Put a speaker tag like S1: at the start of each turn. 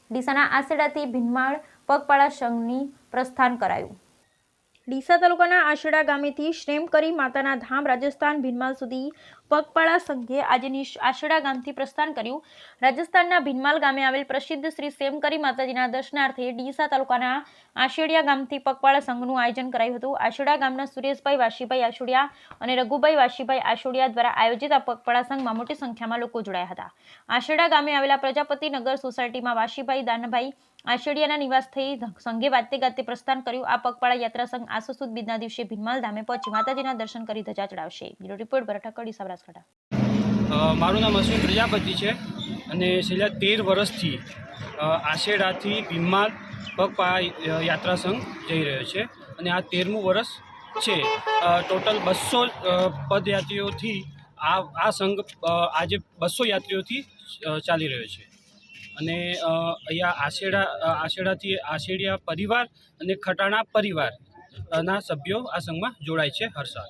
S1: ડીસાના આશેડાથી ભીનમાળ પગપાળા સંઘની પ્રસ્થાન કરાયું। ડીસા તાલુકાના આશેડા ગામેથી શ્રેમકરી માતાના ધામ રાજસ્થાન ભીનમાલ સુધી પગપાળા સંઘે આજે આશેડા ગામથી પ્રસ્થાન કર્યું। રાજસ્થાનના ભીનમાલ ગામે આવેલ પ્રસિદ્ધ શ્રી શ્રેમકરી માતાજીના દર્શનાર્થે ડીસા તાલુકાના આશેડિયા ગામથી પગપાળા સંઘનું આયોજન કરાયું હતું। આશેડા ગામના સુરેશભાઈ વાશીભાઈ આશોડિયા અને રઘુભાઈ વાશીભાઈ આશોડિયા દ્વારા આયોજિત આ પગપાળા સંઘમાં મોટી સંખ્યામાં લોકો જોડાયા હતા। આશેડા ગામે આવેલા પ્રજાપતિ નગર સોસાયટીમાં વાશીભાઈ દાનભાઈ આશેડિયાના નિવાસ થઈ સંઘે વાતે ગાતે પ્રસ્થાન કર્યું। આ પગપાળા યાત્રા સંઘ આસો સુદ બીજના દિવસે ભીનમાલ ધામે પહોંચી માતાજીના દર્શન કરી ધજા ચડાવશે। બ્યુરો રિપોર્ટ ભરત ઠક્કર, બનાસકાંઠા।
S2: મારું નામ અશ્વિન પ્રજાપતિ છે અને છેલ્લા 13 વર્ષથી આશેડાથી ભીનમાલ પગપાળા યાત્રા સંઘ જઈ રહ્યો છે અને આ 13મું વર્ષ છે। ટોટલ 200 પદયાત્રીઓથી આ સંઘ આજે 200 યાત્રીઓથી ચાલી રહ્યો છે અને અહીંયા આશેડાથી આશેડિયા પરિવાર અને ખટાણા પરિવારના સભ્યો આ સંઘમાં જોડાય છે હર સાલ।